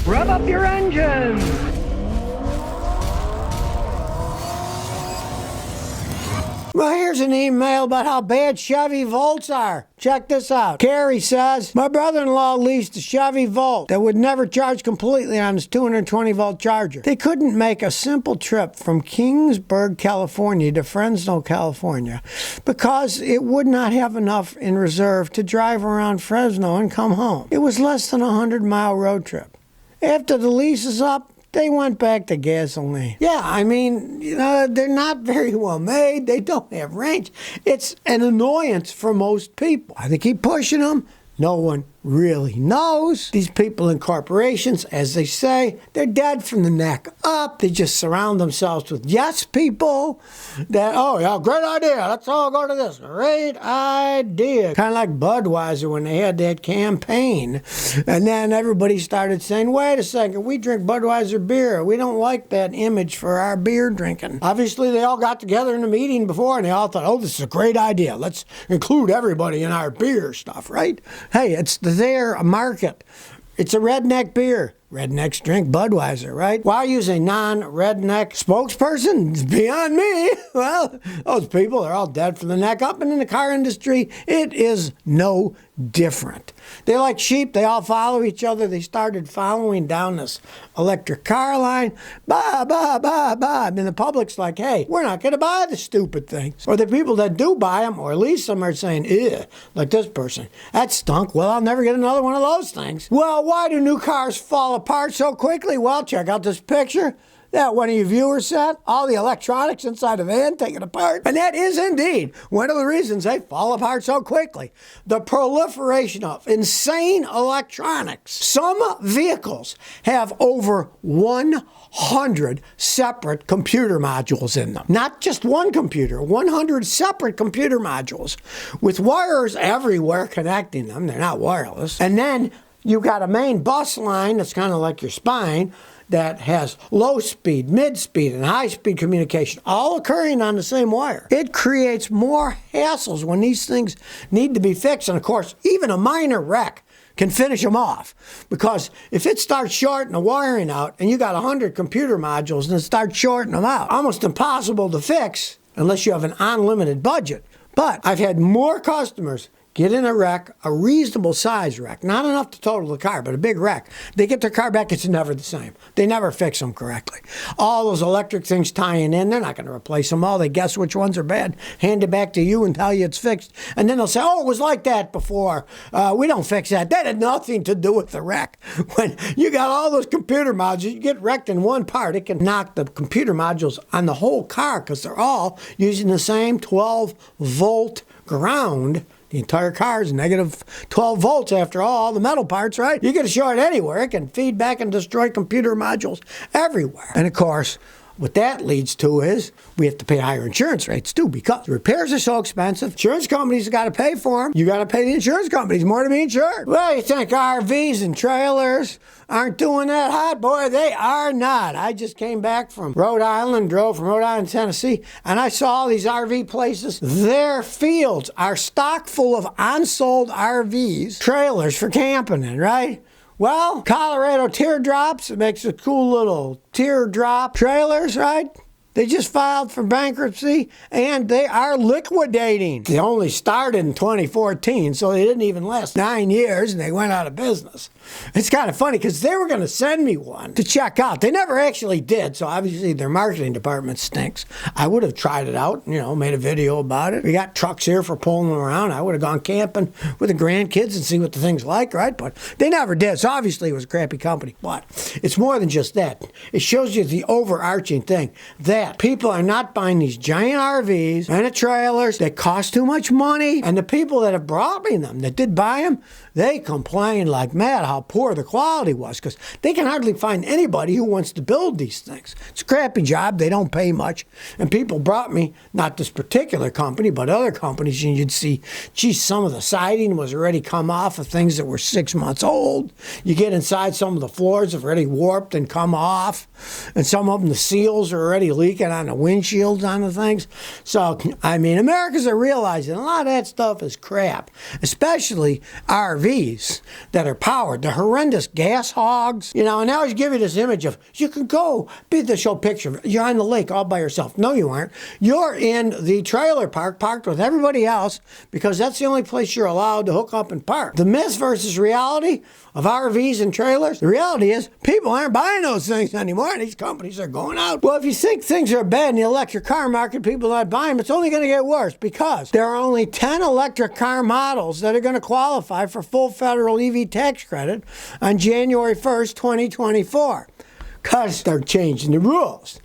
Rev up your engines! Well, here's an email about how bad Chevy Volts are. Check this out. Carrie says, my brother-in-law leased a Chevy Volt that would never charge completely on his 220-volt charger. They couldn't make a simple trip from Kingsburg, California to Fresno, California because it would not have enough in reserve to drive around Fresno and come home. It was less than a 100-mile road trip. After the lease is up, they went back to gasoline. Yeah, I mean, they're not very well made. They don't have range. It's an annoyance for most people. Why they keep pushing them, no one really knows. These people in corporations, as they say, they're dead from the neck up. They just surround themselves with yes people that, oh yeah, great idea, let's all go to this, great idea. Kind of like Budweiser when they had that campaign. And then everybody started saying, wait a second, we drink Budweiser beer. We don't like that image for our beer drinking. Obviously, they all got together in a meeting before and they all thought, oh, this is a great idea. Let's include everybody in our beer stuff, right? Hey, it's their market. It's a redneck beer. Rednecks drink Budweiser, right? Why use a non-redneck spokesperson? It's beyond me. Well, those people are all dead from the neck up, and in the car industry, it is no different. They're like sheep. They all follow each other. They started following down this electric car line. Bah, bah, bah, bah. And the public's like, hey, we're not going to buy the stupid things. Or the people that do buy them or lease them are saying, ew, like this person. That stunk. Well, I'll never get another one of those things. Well, why do new cars fall apart so quickly? Well, check out this picture that one of you viewers sent. All the electronics inside a van taken apart. And that is indeed one of the reasons they fall apart so quickly. The proliferation of insane electronics. Some vehicles have over 100 separate computer modules in them. Not just one computer, 100 separate computer modules with wires everywhere connecting them. They're not wireless. And then you've got a main bus line that's kind of like your spine that has low speed, mid speed, and high speed communication all occurring on the same wire. It creates more hassles when these things need to be fixed. And of course, even a minor wreck can finish them off. Because if it starts shorting the wiring out and you got 100 computer modules and it starts shorting them out, almost impossible to fix unless you have an unlimited budget. But I've had more customers get in a wreck, a reasonable size wreck, not enough to total the car, but a big wreck. They get their car back, it's never the same. They never fix them correctly. All those electric things tying in, they're not going to replace them all. They guess which ones are bad, hand it back to you and tell you it's fixed. And then they'll say, oh, it was like that before. We don't fix that. That had nothing to do with the wreck. When you got all those computer modules, you get wrecked in one part, it can knock the computer modules on the whole car because they're all using the same 12-volt ground. The entire car is negative 12 volts after all the metal parts, right? You get a short anywhere, it can feed back and destroy computer modules everywhere. And of course, what that leads to is we have to pay higher insurance rates too because repairs are so expensive. Insurance companies got to pay for them. You got to pay the insurance companies more to be insured. Well, you think RVs and trailers aren't doing that hot? Boy, they are not. I just came back from Rhode Island, drove from Rhode Island to Tennessee, and I saw all these RV places. Their fields are stocked full of unsold RVs, trailers for camping in, right? Well, Colorado Teardrops, it makes a cool little teardrop trailers, right? They just filed for bankruptcy, and they are liquidating. They only started in 2014, so they didn't even last 9 years, and they went out of business. It's kind of funny, because they were going to send me one to check out. They never actually did, so obviously their marketing department stinks. I would have tried it out, made a video about it. We got trucks here for pulling them around. I would have gone camping with the grandkids and see what the thing's like, right? But they never did, so obviously it was a crappy company. But it's more than just that. It shows you the overarching thing that people are not buying these giant RVs and the trailers that cost too much money. And the people that have brought me them, that did buy them, they complain like mad how poor the quality was because they can hardly find anybody who wants to build these things. It's a crappy job. They don't pay much. And people brought me, not this particular company, but other companies, and you'd see, geez, some of the siding was already come off of things that were 6 months old. You get inside, some of the floors have already warped and come off. And some of them, the seals are already leaking. leaking on the windshields on the things. So, I mean, Americans are realizing a lot of that stuff is crap, especially RVs that are powered. The horrendous gas hogs, and they always give you this image of, you can go, the show picture, you're on the lake all by yourself. No, you aren't. You're in the trailer park, parked with everybody else, because that's the only place you're allowed to hook up and park. The myth versus reality of RVs and trailers, the reality is people aren't buying those things anymore, and these companies are going out. Well, if you think things are bad in the electric car market, people not buying them, it's only going to get worse, because there are only 10 electric car models that are going to qualify for full federal EV tax credit on January 1st, 2024, because they're changing the rules.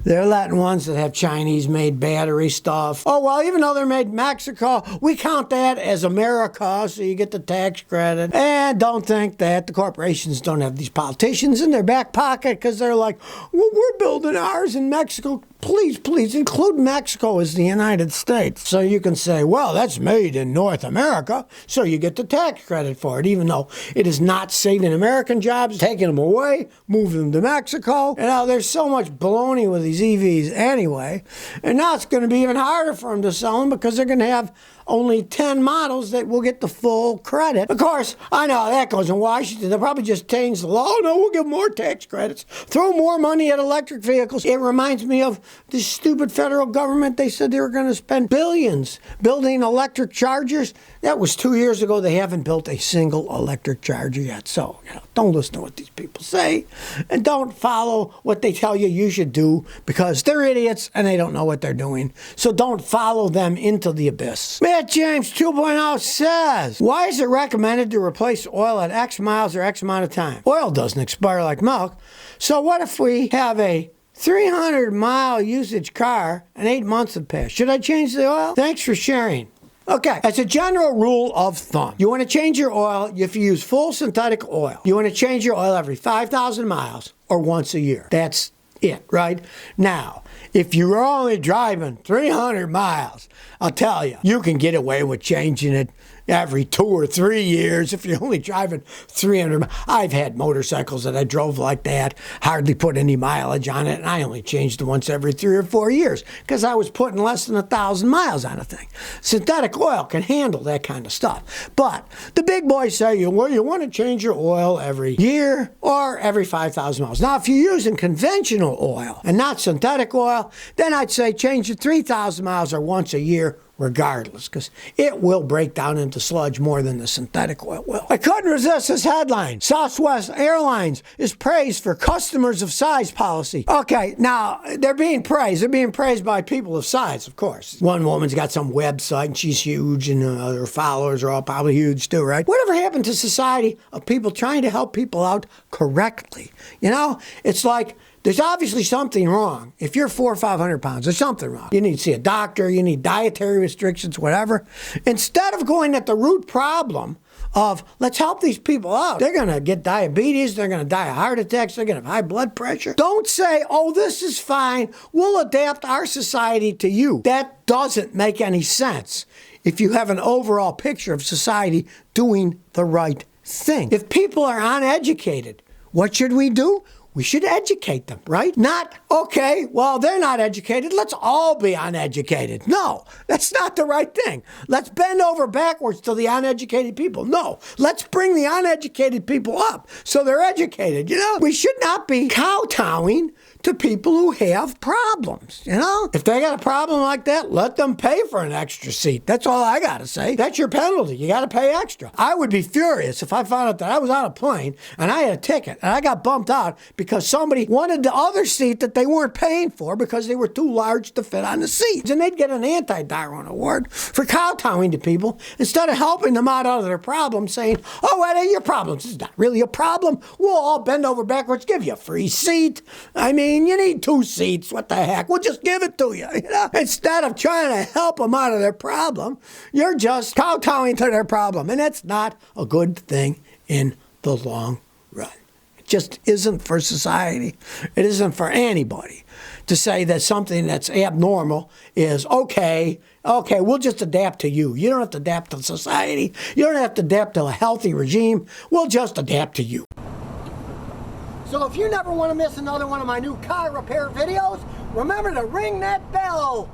They're letting ones that have Chinese-made battery stuff. Oh, well, even though they're made in Mexico, we count that as America, so you get the tax credit. And don't think that the corporations don't have these politicians in their back pocket, because they're like, well, we're building ours in Mexico. Please include Mexico as the United States. So you can say, well, that's made in North America, so you get the tax credit for it, even though it is not saving American jobs, taking them away, moving them to Mexico. There's so much baloney with these EVs anyway. And now it's going to be even harder for them to sell them, because they're going to have only 10 models that will get the full credit. Of course, I know that goes in Washington. They'll probably just change the law. Oh, no, we'll give more tax credits. Throw more money at electric vehicles. It reminds me of this stupid federal government. They said they were going to spend billions building electric chargers. That was 2 years ago. They haven't built a single electric charger yet. So, don't listen to what these people say, and don't follow what they tell you should do, because they're idiots and they don't know what they're doing. So don't follow them into the abyss. Matt James 2.0 says, why is it recommended to replace oil at X miles or X amount of time? Oil doesn't expire like milk. So what if we have a 300-mile usage car and 8 months have passed? Should I change the oil? Thanks for sharing. Okay, as a general rule of thumb, you want to change your oil if you use full synthetic oil. You want to change your oil every 5,000 miles or once a year. That's it, right? Now, if you're only driving 300 miles, I'll tell you, you can get away with changing it every 2 or 3 years if you're only driving 300 miles. I've had motorcycles that I drove like that, hardly put any mileage on it, and I only changed it once every 3 or 4 years because I was putting less than 1,000 miles on a thing. Synthetic oil can handle that kind of stuff. But the big boys say, well, you want to change your oil every year or every 5,000 miles. Now, if you're using conventional oil and not synthetic oil, then I'd say change it 3,000 miles or once a year, regardless, because it will break down into sludge more than the synthetic oil will. I couldn't resist this headline. Southwest Airlines is praised for customers of size policy. Okay, now, they're being praised. They're being praised by people of size, of course. One woman's got some website, and she's huge, and her followers are all probably huge too, right? Whatever happened to society of people trying to help people out correctly? It's like, there's obviously something wrong. If you're 400 or 500 pounds, there's something wrong. You need to see a doctor, you need dietary restrictions, whatever. Instead of going at the root problem of, let's help these people out. They're going to get diabetes, they're going to die of heart attacks, they're going to have high blood pressure. Don't say, oh, this is fine, we'll adapt our society to you. That doesn't make any sense if you have an overall picture of society doing the right thing. If people are uneducated, what should we do? We should educate them, right? Not, okay, well, they're not educated. Let's all be uneducated. No, that's not the right thing. Let's bend over backwards to the uneducated people. No, let's bring the uneducated people up so they're educated. We should not be kowtowing to people who have problems, If they got a problem like that, let them pay for an extra seat. That's all I got to say. That's your penalty. You got to pay extra. I would be furious if I found out that I was on a plane and I had a ticket and I got bumped out because somebody wanted the other seat that they weren't paying for because they were too large to fit on the seat. And they'd get an anti-Darwin award for kowtowing to people instead of helping them out of their problems, saying, oh, what are your problems? It's not really a problem. We'll all bend over backwards, give you a free seat. You need 2 seats. What the heck? We'll just give it to you. Instead of trying to help them out of their problem, you're just kowtowing to their problem. And that's not a good thing in the long run. It just isn't for society. It isn't for anybody to say that something that's abnormal is okay, we'll just adapt to you. You don't have to adapt to society. You don't have to adapt to a healthy regime. We'll just adapt to you. So if you never want to miss another one of my new car repair videos, remember to ring that bell.